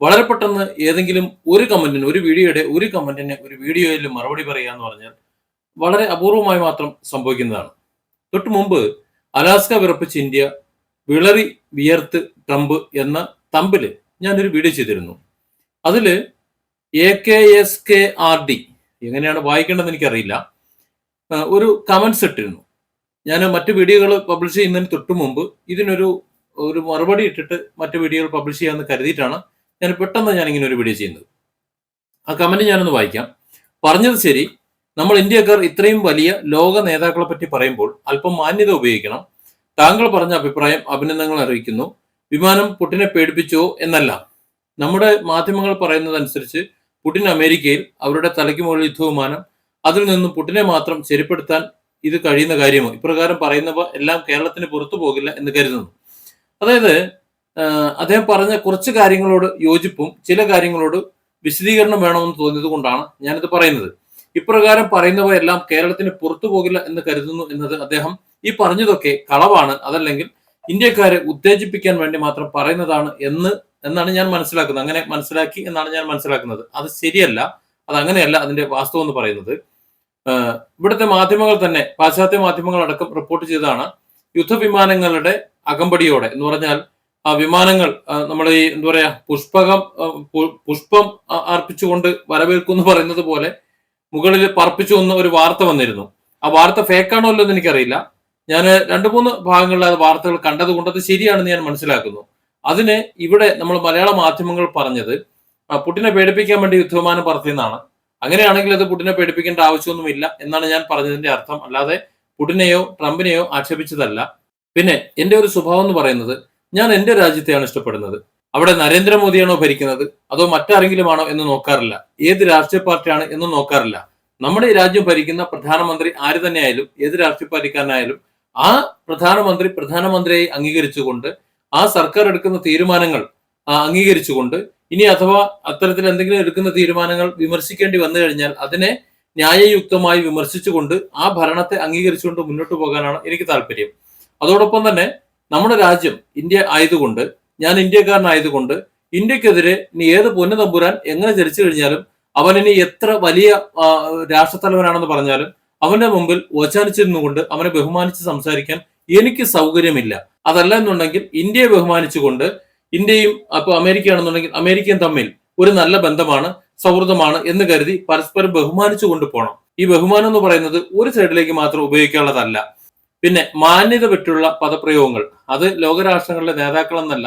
വളരെ പെട്ടെന്ന് ഏതെങ്കിലും ഒരു കമന്റിന്, ഒരു വീഡിയോയുടെ ഒരു കമന്റിന് ഒരു വീഡിയോയിൽ മറുപടി പറയുക എന്ന് പറഞ്ഞാൽ വളരെ അപൂർവമായി മാത്രം സംഭവിക്കുന്നതാണ്. തൊട്ട് മുമ്പ് അലാസ്ക വിറപ്പിച്ച് ഇന്ത്യ, വിളറി വിയർത്ത് ട്രംപ് എന്ന തമ്പില് ഞാനൊരു വീഡിയോ ചെയ്തിരുന്നു. അതില് AKSKRD എങ്ങനെയാണ് വായിക്കേണ്ടതെന്ന് എനിക്കറിയില്ല, ഒരു കമന്റ്സ് ഇട്ടിരുന്നു. ഞാൻ മറ്റു വീഡിയോകൾ പബ്ലിഷ് ചെയ്യുന്നതിന് തൊട്ട് മുമ്പ് ഇതിനൊരു മറുപടി ഇട്ടിട്ട് മറ്റു വീഡിയോകൾ പബ്ലിഷ് ചെയ്യാമെന്ന് കരുതിയിട്ടാണ് ഞാൻ ഇങ്ങനെ ഒരു വീഡിയോ ചെയ്യുന്നത്. ആ കമന്റ് ഞാനൊന്ന് വായിക്കാം. പറഞ്ഞത് ശരി, നമ്മൾ ഇന്ത്യക്കാർ ഇത്രയും വലിയ ലോക നേതാക്കളെ പറ്റി പറയുമ്പോൾ അല്പം മാന്യത ഉപയോഗിക്കണം. താങ്കൾ പറഞ്ഞ അഭിപ്രായം അഭിനന്ദനങ്ങൾ അറിയിക്കുന്നു. വിമാനം പുടിനെ പേടിപ്പിച്ചോ എന്നല്ല. നമ്മുടെ മാധ്യമങ്ങൾ പറയുന്നതനുസരിച്ച് പുടിൻ അമേരിക്കയിൽ അവരുടെ തലയ്ക്ക് മുകളിൽ യുദ്ധവിമാനം, അതിൽ നിന്നും പുടിനെ മാത്രം ശരിപ്പെടുത്താൻ ഇത് കഴിയുന്ന കാര്യമോ? ഇപ്രകാരം പറയുന്നവ എല്ലാം കേരളത്തിന് പുറത്തു പോകില്ല എന്ന് കരുതുന്നു. അതായത് അദ്ദേഹം പറഞ്ഞ കുറച്ച് കാര്യങ്ങളോട് യോജിപ്പും ചില കാര്യങ്ങളോട് വിശദീകരണം വേണമെന്ന് തോന്നിയത് കൊണ്ടാണ് ഞാനിത് പറയുന്നത്. ഇപ്രകാരം പറയുന്നവയെല്ലാം കേരളത്തിന് പുറത്തു പോകില്ല എന്ന് കരുതുന്നു എന്നത് അദ്ദേഹം ഈ പറഞ്ഞതൊക്കെ കളവാണ്, അതല്ലെങ്കിൽ ഇന്ത്യക്കാരെ ഉത്തേജിപ്പിക്കാൻ വേണ്ടി മാത്രം പറയുന്നതാണ് എന്നാണ് ഞാൻ മനസ്സിലാക്കുന്നത്. അങ്ങനെ മനസ്സിലാക്കി എന്നാണ് ഞാൻ മനസ്സിലാക്കുന്നത്. അത് ശരിയല്ല, അത് അങ്ങനെയല്ല അതിന്റെ വാസ്തവം എന്ന് പറയുന്നത്. ഇവിടുത്തെ മാധ്യമങ്ങൾ തന്നെ, പാശ്ചാത്യ മാധ്യമങ്ങൾ അടക്കം റിപ്പോർട്ട് ചെയ്തതാണ്, യുദ്ധവിമാനങ്ങളുടെ അകമ്പടിയോടെ എന്ന് പറഞ്ഞാൽ ആ വിമാനങ്ങൾ നമ്മൾ ഈ എന്താ പറയാ പുഷ്പം അർപ്പിച്ചുകൊണ്ട് വരവേൽക്കും എന്ന് പറയുന്നത് പോലെ മുകളിൽ പറപ്പിച്ചു എന്ന ഒരു വാർത്ത വന്നിരുന്നു. ആ വാർത്ത ഫേക്കാണോ അല്ലോ എന്ന് എനിക്കറിയില്ല. ഞാൻ 2-3 ഭാഗങ്ങളിൽ ആ വാർത്തകൾ കണ്ടതുകൊണ്ട് അത് ശരിയാണെന്ന് ഞാൻ മനസ്സിലാക്കുന്നു. അതിന് ഇവിടെ നമ്മൾ മലയാള മാധ്യമങ്ങൾ പറഞ്ഞത് പുടിനെ പേടിപ്പിക്കാൻ വേണ്ടി യുദ്ധവിമാനം പറത്തിയെന്നാണ്. അങ്ങനെയാണെങ്കിൽ അത് പുടിനെ പേടിപ്പിക്കേണ്ട ആവശ്യമൊന്നുമില്ല എന്നാണ് ഞാൻ പറഞ്ഞതിന്റെ അർത്ഥം. അല്ലാതെ പുടിനെയോ ട്രംപിനെയോ ആക്ഷേപിച്ചതല്ല. പിന്നെ എന്റെ ഒരു സ്വഭാവം എന്ന് പറയുന്നത്, ഞാൻ എന്റെ രാജ്യത്തെയാണ് ഇഷ്ടപ്പെടുന്നത്. അവിടെ നരേന്ദ്രമോദിയാണോ ഭരിക്കുന്നത് അതോ മറ്റാരെങ്കിലും ആണോ എന്ന് നോക്കാറില്ല. ഏത് രാഷ്ട്രീയ പാർട്ടിയാണ് എന്ന് നോക്കാറില്ല. നമ്മുടെ ഈ രാജ്യം ഭരിക്കുന്ന പ്രധാനമന്ത്രി ആര് തന്നെയായാലും, ഏത് രാഷ്ട്രീയ പാർട്ടിക്കാരനായാലും ആ പ്രധാനമന്ത്രിയായി അംഗീകരിച്ചുകൊണ്ട് ആ സർക്കാർ എടുക്കുന്ന തീരുമാനങ്ങൾ അംഗീകരിച്ചുകൊണ്ട്, ഇനി അഥവാ അത്തരത്തിൽ എന്തെങ്കിലും എടുക്കുന്ന തീരുമാനങ്ങൾ വിമർശിക്കേണ്ടി വന്നു കഴിഞ്ഞാൽ അതിനെ ന്യായയുക്തമായി വിമർശിച്ചുകൊണ്ട് ആ ഭരണത്തെ അംഗീകരിച്ചുകൊണ്ട് മുന്നോട്ട് പോകാനാണ് എനിക്ക് താല്പര്യം. അതോടൊപ്പം തന്നെ നമ്മുടെ രാജ്യം ഇന്ത്യ ആയതുകൊണ്ട്, ഞാൻ ഇന്ത്യക്കാരനായതുകൊണ്ട്, ഇന്ത്യക്കെതിരെ ഇനി ഏത് പൊന്നു തമ്പുരാൻ എങ്ങനെ ചരിച്ചു കഴിഞ്ഞാലും, അവനിനി എത്ര വലിയ രാഷ്ട്രത്തലവനാണെന്ന് പറഞ്ഞാലും അവന്റെ മുമ്പിൽ ഓച്ചാനിച്ചിരുന്നുകൊണ്ട് അവനെ ബഹുമാനിച്ച് സംസാരിക്കാൻ എനിക്ക് സൗകര്യമില്ല. അതല്ല എന്നുണ്ടെങ്കിൽ ഇന്ത്യയെ ബഹുമാനിച്ചുകൊണ്ട്, ഇന്ത്യയും അപ്പൊ അമേരിക്കയാണെന്നുണ്ടെങ്കിൽ അമേരിക്കയും തമ്മിൽ ഒരു നല്ല ബന്ധമാണ്, സൗഹൃദമാണ് എന്ന് കരുതി പരസ്പരം ബഹുമാനിച്ചു കൊണ്ടുപോകണം. ഈ ബഹുമാനം എന്ന് പറയുന്നത് ഒരു സൈഡിലേക്ക് മാത്രം ഉപയോഗിക്കാനുള്ളതല്ല. പിന്നെ മാന്യത പറ്റുള്ള പദപ്രയോഗങ്ങൾ, അത് ലോകരാഷ്ട്രങ്ങളിലെ നേതാക്കളെന്നല്ല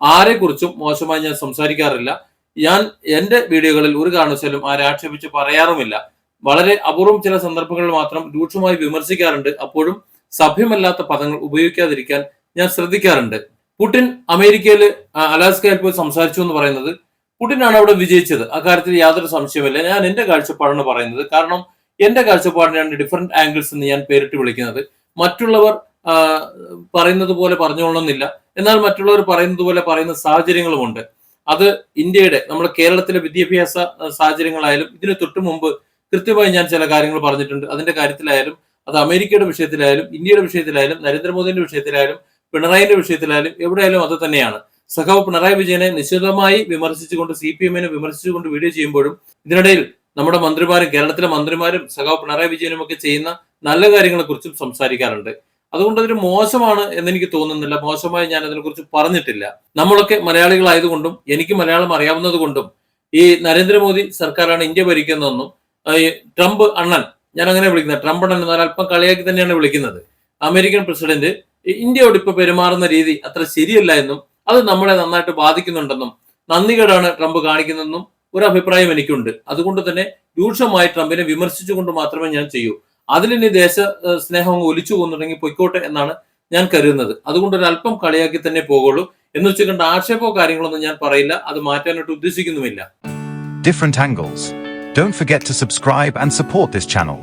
ആരെക്കുറിച്ചും മോശമായി ഞാൻ സംസാരിക്കാറില്ല. ഞാൻ എന്റെ വീഡിയോകളിൽ ഒരു കാരണവശാലും ആരെ ആക്ഷേപിച്ച് പറയാറുമില്ല. വളരെ അപൂർവം ചില സന്ദർഭങ്ങളിൽ മാത്രം രൂക്ഷമായി വിമർശിക്കാറുണ്ട്. അപ്പോഴും സഭ്യമല്ലാത്ത പദങ്ങൾ ഉപയോഗിക്കാതിരിക്കാൻ ഞാൻ ശ്രദ്ധിക്കാറുണ്ട്. പുടിൻ അമേരിക്കയിൽ അലാസ്കയിൽ പോയി സംസാരിച്ചു എന്ന് പറയുന്നത്, പുടിനാണ് അവിടെ വിജയിച്ചത്. അക്കാര്യത്തിൽ യാതൊരു സംശയമില്ല. ഞാൻ എന്റെ കാഴ്ചപ്പാടാണ് പറയുന്നത്. കാരണം എന്റെ കാഴ്ചപ്പാടിനാണ് ഡിഫറെന്റ് ആംഗിൾസ് എന്ന് ഞാൻ പേരിട്ട് വിളിക്കുന്നത്. മറ്റുള്ളവർ പറയുന്നത് പോലെ പറഞ്ഞുകൊള്ളണമെന്നില്ല. എന്നാൽ മറ്റുള്ളവർ പറയുന്നത് പോലെ പറയുന്ന സാഹചര്യങ്ങളുമുണ്ട്. അത് ഇന്ത്യയുടെ, നമ്മുടെ കേരളത്തിലെ വിദ്യാഭ്യാസ സാഹചര്യങ്ങളായാലും ഇതിന് തൊട്ട് മുമ്പ് കൃത്യമായി ഞാൻ ചില കാര്യങ്ങൾ പറഞ്ഞിട്ടുണ്ട്. അതിന്റെ കാര്യത്തിലായാലും, അത് അമേരിക്കയുടെ വിഷയത്തിലായാലും, ഇന്ത്യയുടെ വിഷയത്തിലായാലും, നരേന്ദ്രമോദിയുടെ വിഷയത്തിലായാലും, പിണറായിന്റെ വിഷയത്തിലായാലും, എവിടെയായാലും അത് തന്നെയാണ്. സഖാവ് പിണറായി വിജയനെ നിശ്ചിതമായി വിമർശിച്ചുകൊണ്ട്, CPM-നെ വിമർശിച്ചുകൊണ്ട് വീഡിയോ ചെയ്യുമ്പോഴും ഇതിനിടയിൽ നമ്മുടെ മന്ത്രിമാരും, കേരളത്തിലെ മന്ത്രിമാരും സഖാവ് പിണറായി വിജയനും ഒക്കെ ചെയ്യുന്ന നല്ല കാര്യങ്ങളെ കുറിച്ചും സംസാരിക്കാറുണ്ട്. അതുകൊണ്ട് അതൊരു മോശമാണ് എന്നെനിക്ക് തോന്നുന്നില്ല. മോശമായി ഞാൻ അതിനെക്കുറിച്ച് പറഞ്ഞിട്ടില്ല. നമ്മളൊക്കെ മലയാളികളായതുകൊണ്ടും എനിക്ക് മലയാളം അറിയാവുന്നത് കൊണ്ടും ഈ നരേന്ദ്രമോദി സർക്കാരാണ് ഇന്ത്യ ഭരിക്കുന്നതെന്നും ട്രംപ് അണ്ണൻ, ഞാൻ അങ്ങനെ വിളിക്കുന്നത്, ട്രംപ് അണ്ണൻ എന്നാൽ അല്പം കളിയാക്കി തന്നെയാണ് വിളിക്കുന്നത്, അമേരിക്കൻ പ്രസിഡന്റ് ഇന്ത്യയോട് ഇപ്പൊ പെരുമാറുന്ന രീതി അത്ര ശരിയല്ല എന്നും അത് നമ്മളെ നന്നായിട്ട് ബാധിക്കുന്നുണ്ടെന്നും നന്ദികേടാണ് ട്രംപ് കാണിക്കുന്നതെന്നും ഒരു അഭിപ്രായം എനിക്കുണ്ട്. അതുകൊണ്ട് തന്നെ രൂക്ഷമായി ട്രംപിനെ വിമർശിച്ചുകൊണ്ട് മാത്രമേ ഞാൻ ചെയ്യൂ. അതിലിനി ദേശ സ്നേഹം ഒലിച്ചു പോകുന്നുണ്ടെങ്കിൽ പൊയ്ക്കോട്ടെ എന്നാണ് ഞാൻ കരുതുന്നത്. അതുകൊണ്ട് ഒരു അല്പം കളിയാക്കി തന്നെ പോകുള്ളൂ. എന്ന് വെച്ചുകൊണ്ട് ആക്ഷേപോ കാര്യങ്ങളൊന്നും ഞാൻ പറയില്ല. അത് മാറ്റാനായിട്ട് ഉദ്ദേശിക്കുന്നുമില്ല. Different angles. Don't forget to subscribe and support this channel.